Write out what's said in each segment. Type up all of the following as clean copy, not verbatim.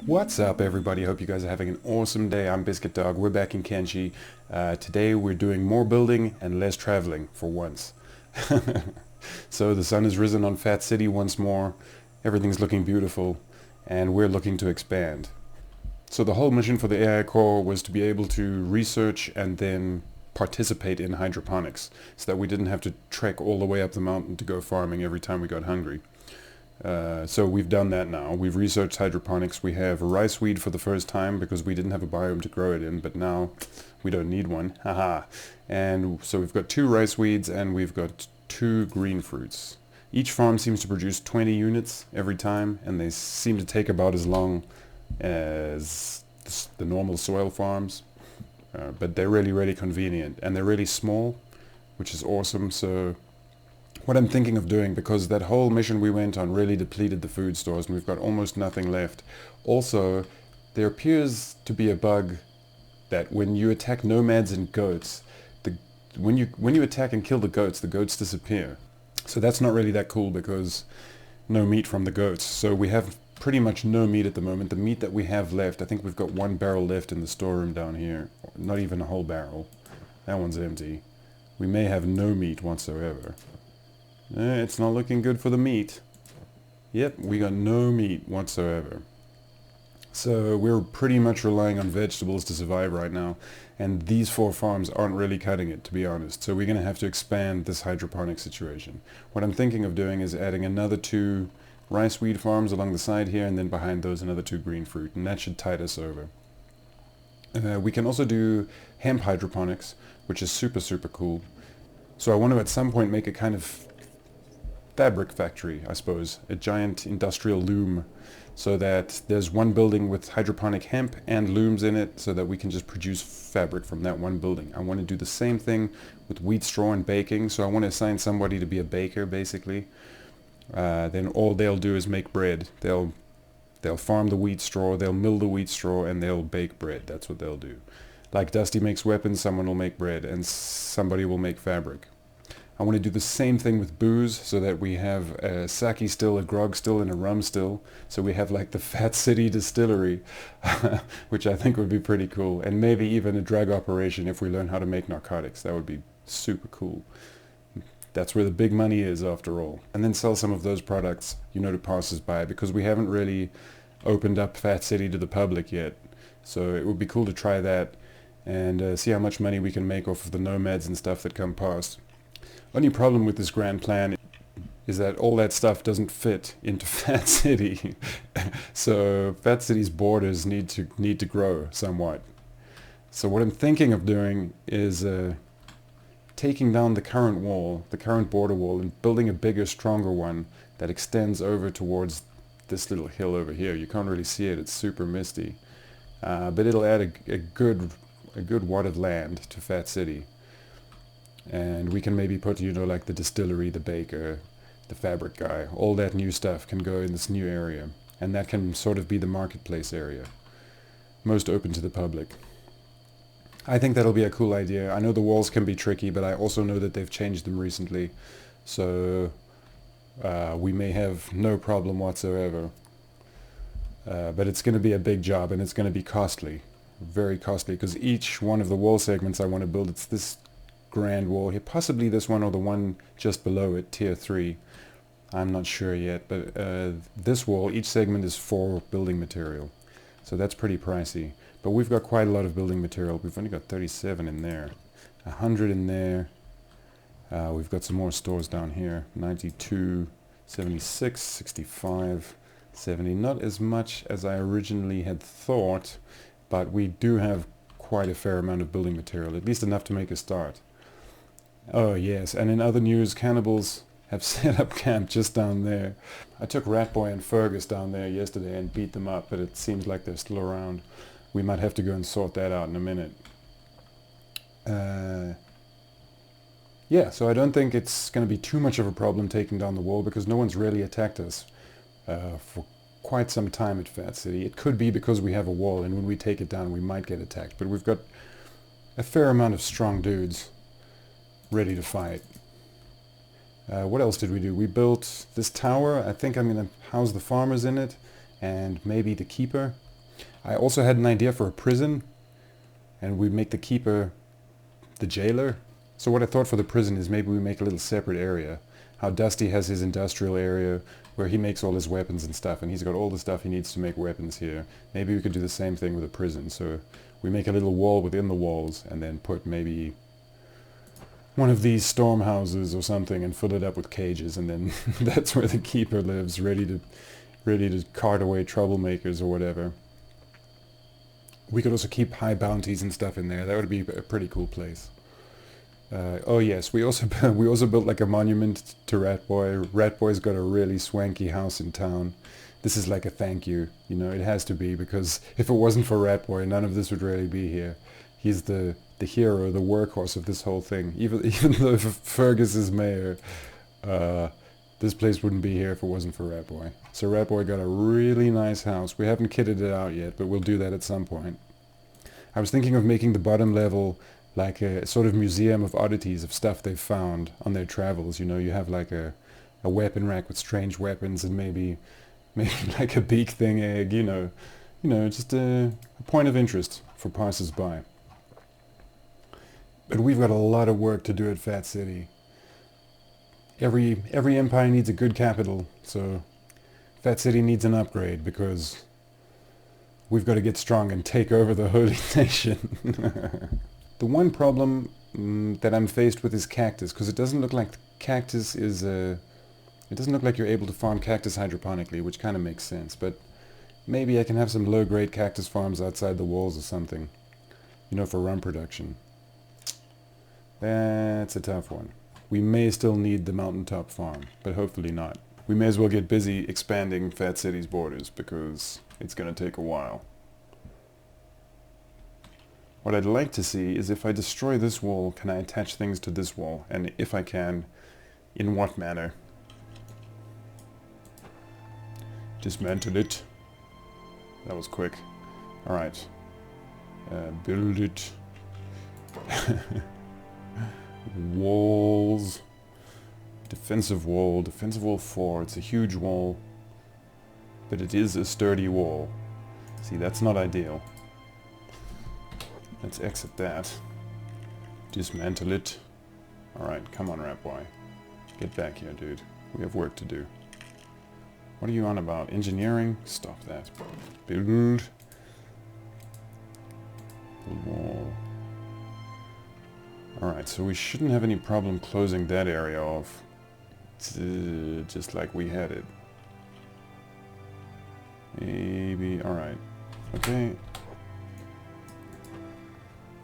What's up, everybody? Hope you guys are having an awesome day. I'm Biscuit Dog. We're back in Kenshi. Today we're doing more building and less traveling for once. So the sun has risen on Fat City once more. Everything's looking beautiful and we're looking to expand. So the whole mission for the AI core was to be able to research and then participate in hydroponics so that we didn't have to trek all the way up the mountain to go farming every time we got hungry. So we've done that now. We've researched hydroponics. We have a rice weed for the first time because we didn't have a biome to grow it in, but now we don't need one. Haha. And so we've got 2 rice weeds and we've got 2 green fruits. Each farm seems to produce 20 units every time, and they seem to take about as long as the normal soil farms. But they're really, really convenient, and they're really small, which is awesome. So what I'm thinking of doing, because that whole mission we went on really depleted the food stores and we've got almost nothing left. Also, there appears to be a bug that when you attack nomads and goats, when you attack and kill the goats disappear. So that's not really that cool because no meat from the goats. So we have pretty much no meat at the moment. The meat that we have left, I think we've got 1 barrel left in the storeroom down here. Not even a whole barrel. That one's empty. We may have no meat whatsoever. It's not looking good for the meat. Yep, we got no meat whatsoever. So we're pretty much relying on vegetables to survive right now, and these 4 farms aren't really cutting it, to be honest. So we're going to have to expand this hydroponic situation. What I'm thinking of doing is adding another 2 rice weed farms along the side here, and then behind those another 2 green fruit, and that should tide us over. We can also do hemp hydroponics, which is super, super cool. So I want to at some point make a kind of fabric factory, I suppose, a giant industrial loom, so that there's one building with hydroponic hemp and looms in it so that we can just produce fabric from that one building. I want to do the same thing with wheat straw and baking, so I want to assign somebody to be a baker basically. Then all they'll do is make bread. They'll farm the wheat straw, they'll mill the wheat straw, and they'll bake bread. That's what they'll do. Like Dusty makes weapons, someone will make bread, and somebody will make fabric. I want to do the same thing with booze so that we have a sake still, a grog still, and a rum still. So we have like the Fat City distillery, which I think would be pretty cool. And maybe even a drug operation if we learn how to make narcotics. That would be super cool. That's where the big money is after all. And then sell some of those products, to passers-by, because we haven't really opened up Fat City to the public yet. So it would be cool to try that and see how much money we can make off of the nomads and stuff that come past. Only problem with this grand plan is that all that stuff doesn't fit into Fat City. So Fat City's borders need to grow somewhat. So what I'm thinking of doing is taking down the current wall, the current border wall, and building a bigger, stronger one that extends over towards this little hill over here. You can't really see it, it's super misty. But it'll add a good wad of land to Fat City. And we can maybe put, like the distillery, the baker, the fabric guy, all that new stuff can go in this new area. And that can sort of be the marketplace area, most open to the public. I think that'll be a cool idea. I know the walls can be tricky, but I also know that they've changed them recently. So we may have no problem whatsoever. But it's going to be a big job, and it's going to be costly, very costly, because each one of the wall segments I want to build, it's this grand wall here, possibly this one or the one just below it, tier 3. I'm not sure yet, but this wall, each segment is 4 building material. So that's pretty pricey. But we've got quite a lot of building material. We've only got 37 in there, 100 in there. We've got some more stores down here, 92, 76, 65, 70. Not as much as I originally had thought, but we do have quite a fair amount of building material, at least enough to make a start. Oh yes, and in other news, cannibals have set up camp just down there. I took Ratboy and Fergus down there yesterday and beat them up, but it seems like they're still around. We might have to go and sort that out in a minute. Yeah, so I don't think it's going to be too much of a problem taking down the wall because no one's really attacked us for quite some time at Fat City. It could be because we have a wall, and when we take it down we might get attacked, but we've got a fair amount of strong dudes ready to fight. What else did we do? We built this tower. I think I'm going to house the farmers in it and maybe the keeper. I also had an idea for a prison, and we make the keeper the jailer. So what I thought for the prison is maybe we make a little separate area. How Dusty has his industrial area where he makes all his weapons and stuff, and he's got all the stuff he needs to make weapons here. Maybe we could do the same thing with a prison. So we make a little wall within the walls and then put maybe one of these storm houses or something and fill it up with cages, and then that's where the keeper lives, ready to cart away troublemakers or whatever. We could also keep high bounties and stuff in there. That would be a pretty cool place. Oh yes, we also built like a monument to Ratboy. Ratboy's got a really swanky house in town. This is like a thank you. You know, it has to be, because if it wasn't for Ratboy, none of this would really be here. He's the hero, the workhorse of this whole thing. Even though Fergus is mayor, this place wouldn't be here if it wasn't for Ratboy. So Ratboy got a really nice house. We haven't kitted it out yet, but we'll do that at some point. I was thinking of making the bottom level like a sort of museum of oddities of stuff they've found on their travels. You know, you have like a weapon rack with strange weapons and maybe like a beak thing egg, you know, just a point of interest for passers-by. But we've got a lot of work to do at Fat City. Every empire needs a good capital, so Fat City needs an upgrade, because we've got to get strong and take over the Holy Nation. The one problem that I'm faced with is cactus, because it doesn't look like cactus is it doesn't look like you're able to farm cactus hydroponically, which kind of makes sense, but maybe I can have some low-grade cactus farms outside the walls or something, you know, for rum production. That's a tough one. We may still need the mountaintop farm, but hopefully not. We may as well get busy expanding Fat City's borders, because it's going to take a while. What I'd like to see is, if I destroy this wall, can I attach things to this wall? And if I can, in what manner? Dismantle it. That was quick. Alright. Build it. Walls. Defensive wall 4. It's a huge wall, but it is a sturdy wall. See, that's not ideal. Let's exit that. Dismantle it. Alright, come on, Rat Boy. Get back here, dude. We have work to do. What are you on about? Engineering? Stop that. Build. Wall. Alright, so we shouldn't have any problem closing that area off. Just like we had it. Maybe. Alright. Okay.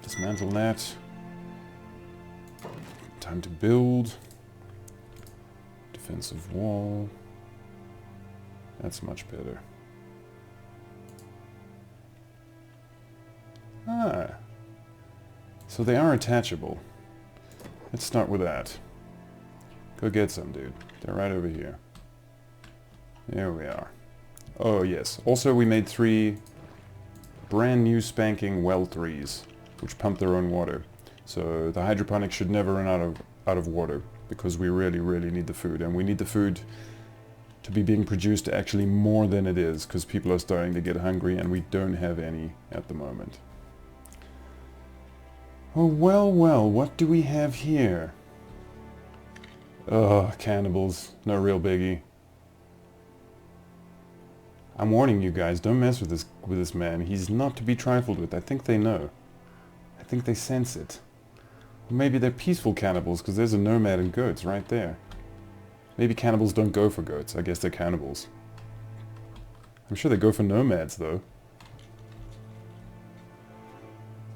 Dismantle that. Time to build. Defensive wall. That's much better. Ah. So they are attachable. Let's start with that. Go get some, dude. They're right over here. There we are. Oh, yes. Also, we made 3 brand new spanking well 3s, which pump their own water. So the hydroponics should never run out of water, because we really, really need the food. And we need the food to be being produced actually more than it is, because people are starting to get hungry and we don't have any at the moment. Oh, well, well, what do we have here? Ugh, cannibals. No real biggie. I'm warning you guys, don't mess with this man. He's not to be trifled with. I think they know. I think they sense it. Or maybe they're peaceful cannibals, because there's a nomad and goats right there. Maybe cannibals don't go for goats. I guess they're cannibals. I'm sure they go for nomads, though.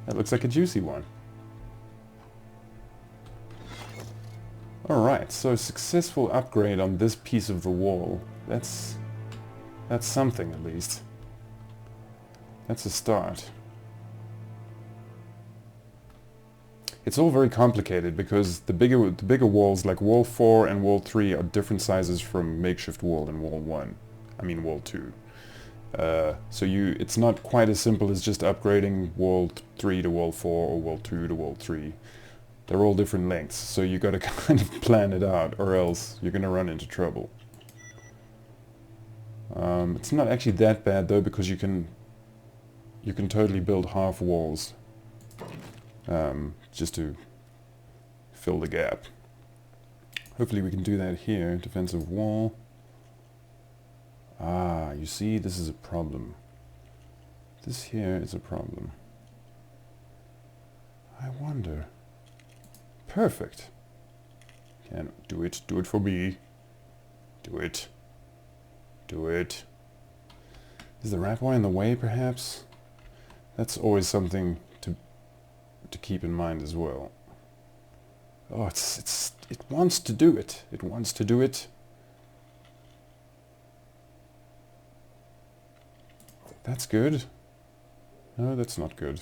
That looks like a juicy one. Alright, so successful upgrade on this piece of the wall. That's something, at least. That's a start. It's all very complicated, because the bigger walls, like wall 4 and wall 3, are different sizes from makeshift wall in wall 1. I mean wall 2. So it's not quite as simple as just upgrading wall 3 to wall 4 or wall 2 to wall 3. They're all different lengths, so you gotta kind of plan it out, or else you're gonna run into trouble. It's not actually that bad though, because you can you can totally build half walls just to fill the gap. Hopefully we can do that here. Defensive wall. Ah, you see, this is a problem. This here is a problem. I wonder. Perfect. Can do it. Do it for me. Do it. Do it. Is the wrap-wire in the way, perhaps? That's always something to keep in mind as well. Oh, it wants to do it. It wants to do it. That's good. No, that's not good.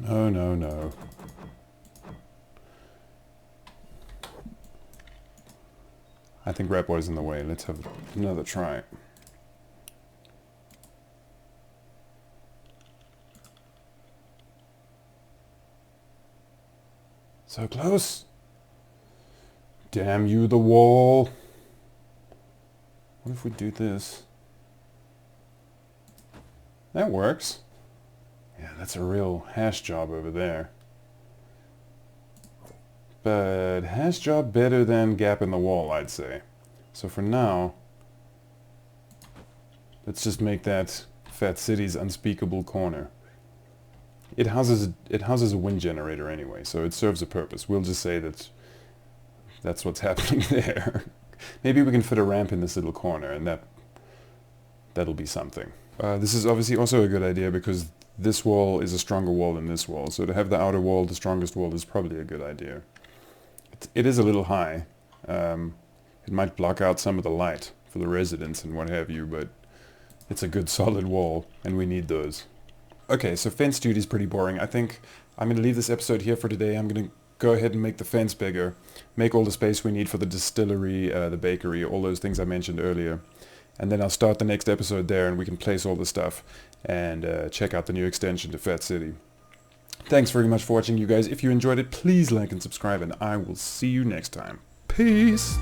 No, no, no. I think wrap wire's in the way. Let's have another try. So close. Damn you, the wall. What if we do this? That works. Yeah, that's a real hash job over there. But hash job better than gap in the wall, I'd say. So for now, let's just make that Fat City's unspeakable corner. It houses a wind generator anyway, so it serves a purpose. We'll just say that that's what's happening there. Maybe we can fit a ramp in this little corner, and that'll be something. This is obviously also a good idea because this wall is a stronger wall than this wall. So to have the outer wall, the strongest wall, is probably a good idea. It is a little high. It might block out some of the light for the residents and what have you, but it's a good solid wall, and we need those. Okay, so fence duty is pretty boring. I think I'm going to leave this episode here for today. I'm going to go ahead and make the fence bigger, make all the space we need for the distillery, the bakery, all those things I mentioned earlier. And then I'll start the next episode there, and we can place all the stuff and check out the new extension to Fat City. Thanks very much for watching, you guys. If you enjoyed it, please like and subscribe, and I will see you next time. Peace!